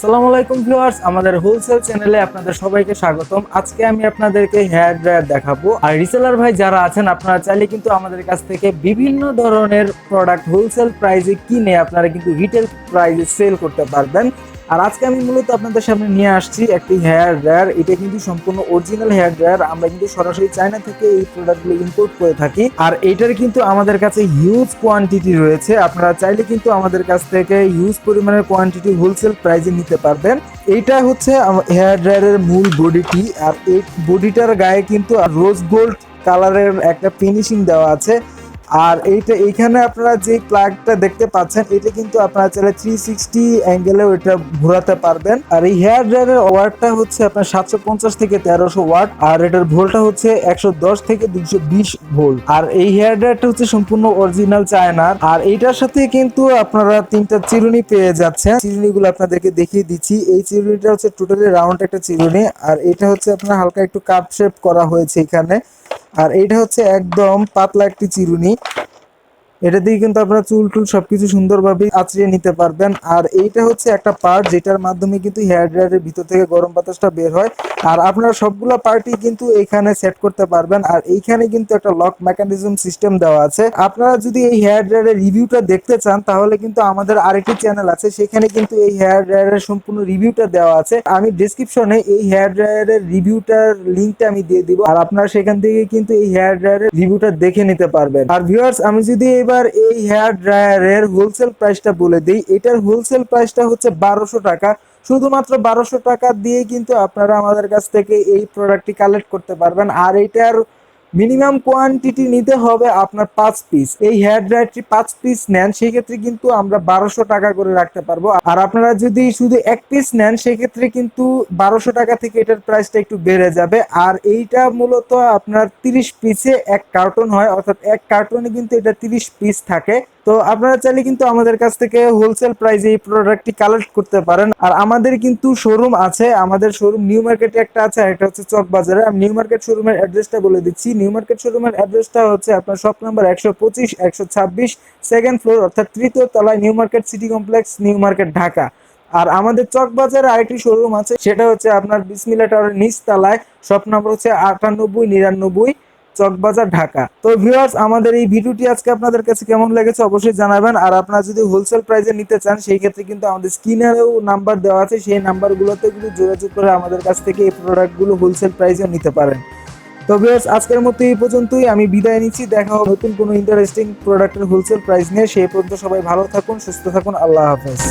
আসসালামু আলাইকুম ভিউয়ার্স, আমাদের হোলসেল চ্যানেলে আপনাদের সবাইকে স্বাগতম। আজকে আমি আপনাদেরকে হেয়ার ড্রায়ার দেখাবো। আর রিসেলার ভাই যারা আছেন, আপনারা চাইলে কিন্তু আমাদের কাছ থেকে বিভিন্ন ধরনের প্রোডাক্ট হোলসেল প্রাইসে কিনে আপনারা কিন্তু রিটেল প্রাইসে সেল করতে পারবেন। আর আজকে আমি মূলত আপনাদের সামনে নিয়ে আসছি একটি হেয়ার ড্রায়ার। এটা কিন্তু সম্পূর্ণ অরিজিনাল হেয়ার ড্রায়ার। আমরা কিন্তু সরাসরি চায়না থেকে এই প্রোডাক্টগুলো ইম্পোর্ট করে থাকি। আর এটার কিন্তু আমাদের কাছে হিউজ কোয়ান্টিটি রয়েছে। আপনারা চাইলে কিন্তু আমাদের কাছ থেকে হিউজ পরিমাণের কোয়ান্টিটি হোলসেল প্রাইসে নিতে পারবেন। এইটা হচ্ছে হেয়ার ড্রায়ারের মূল বডিটি। আর এই বডিটার গায়ে কিন্তু রোজ গোল্ড কালারের একটা ফিনিশিং দেওয়া আছে। আর এইখানে আপনারা যে প্লাগটা দেখতে পাচ্ছেন, এটা কিন্তু আপনারা চাইলে 360 অ্যাঙ্গেলেও এটা ঘোরাতে পারবেন। আর এই হেয়ার ড্রায়ারের ওয়াটটা হচ্ছে আপনার 750 থেকে 1300 ওয়াট। আর এটার ভোল্টটা হচ্ছে 110 থেকে 220 ভোল্ট। আর এই হেয়ার ড্রায়ারটা হচ্ছে সম্পূর্ণ অরিজিনাল চায়নার। আর এইটার সাথে কিন্তু আপনারা 3টা চিরুনি পেয়ে যাচ্ছেন। চিরুনিগুলো আপনাদেরকে দেখিয়ে দিচ্ছি। এই চিরুনিটা হচ্ছে টোটালি রাউন্ড একটা চিরুনি। আর এটা হচ্ছে আপনার হালকা একটু কাপ শেপ করা হয়েছে এখানে। আর এটা হচ্ছে একদম পাতলা একটি চিরুনি। এটা দিয়ে কিন্তু আপনারা চুল টুল সবকিছু সুন্দরভাবে আঁচড়িয়ে নিতে পারবেন। আর এইটা হচ্ছে একটা পার্ট যেটার মাধ্যমে কিন্তু হেয়ার ড্রায়ারের ভিতর থেকে গরম বাতাসটা বের হয়। আর আপনারা সবগুলা পার্টই কিন্তু এখানে সেট করতে পারবেন। আর এইখানে কিন্তু একটা লক মেকানিজম সিস্টেম দেওয়া আছে। আপনারা যদি এই হেয়ার ড্রায়ারের রিভিউটা দেখতে চান, তাহলে কিন্তু আমাদের আরেকটি চ্যানেল আছে, সেখানে কিন্তু এই হেয়ার ড্রায়ারের সম্পূর্ণ রিভিউটা দেওয়া আছে। আমি ডেসক্রিপশনে এই হেয়ার ড্রায়ারের রিভিউটার লিঙ্কটা আমি দিয়ে দিব। আর আপনারা সেখান থেকে কিন্তু এই হেয়ার ড্রায়ারের রিভিউটা দেখে নিতে পারবেন। আর ভিউয়ার্স, আমি যদি এবার এই হেয়ার ড্রায়ারের হোলসেল প্রাইসটা বলে দিই, এটার হোলসেল প্রাইসটা হচ্ছে 1200 টাকা। শুধুমাত্র 1200 টাকা দিয়ে কিন্তু আপনারা আমাদের কাছ থেকে এই প্রোডাক্টটি কালেক্ট করতে পারবেন। আর এটার মিনিমাম কোয়ান্টিটি নিতে হবে আপনার 5 পিস। এই হেয়ার ড্রায়ারটি 5 পিস নেন, সেই ক্ষেত্রে কিন্তু আমরা 1200 টাকা করে রাখতে পারবো। আর আপনারা যদি শুধু 1 পিস নেন, সেক্ষেত্রে কিন্তু 1200 টাকা থেকে এটার প্রাইসটা একটু বেড়ে যাবে। আর এইটা মূলত আপনার 30 পিসে এক কার্টন হয়, অর্থাৎ এক কার্টনে কিন্তু এটা 30 পিস থাকে। তো আপনারা চাইলে কিন্তু আমাদের কাছ থেকে হোলসেল প্রাইসে এই প্রোডাক্টটি কালেক্ট করতে পারেন। আর আমাদের কিন্তু শোরুম আছে। আমাদের শোরুম নিউ মার্কেটে একটা আছে, আর একটা হচ্ছে চক বাজারে। আমি নিউ মার্কেট শোরুমের অ্যাড্রেসটা বলে দিচ্ছি। নিউ মার্কেট শোরুমের অ্যাড্রেসটা হচ্ছে আপনার শপ নাম্বার 125 126 সেকেন্ড ফ্লোর, অর্থাৎ তৃতীয় তলায়, New Market City Complex, New Market, Dhaka. আর আমাদের চক বাজারে আরেকটি শোরুম আছে, সেটা হচ্ছে আপনার বিসমিল্লাহ টাওয়ারের নিচ তলায়, শপ নাম্বার হচ্ছে 9899 চকবাজার, ঢাকা। তো ভিউয়ার্স, আমাদের এই ভিডিওটি আজকে আপনাদের কাছে কেমন লেগেছে অবশ্যই জানাবেন। আর আপনারা যদি হোলসেল প্রাইসে নিতে চান, সেই ক্ষেত্রে কিন্তু আমাদের স্ক্রিনেও নাম্বার দেওয়া আছে, সেই নাম্বারগুলোতে কিন্তু যোগাযোগ করে আমাদের কাছ থেকে এই প্রোডাক্টগুলো হোলসেল প্রাইসে নিতে পারেন। তো ভিউয়ার্স, আজকের মতো এই পর্যন্তই। আমি বিদায় নিচ্ছি। দেখা হবে নতুন কোনো ইন্টারেস্টিং প্রোডাক্টের হোলসেল প্রাইস নিয়ে। সেই পর্যন্ত সবাই ভালো থাকুন, সুস্থ থাকুন। আল্লাহ হাফেজ।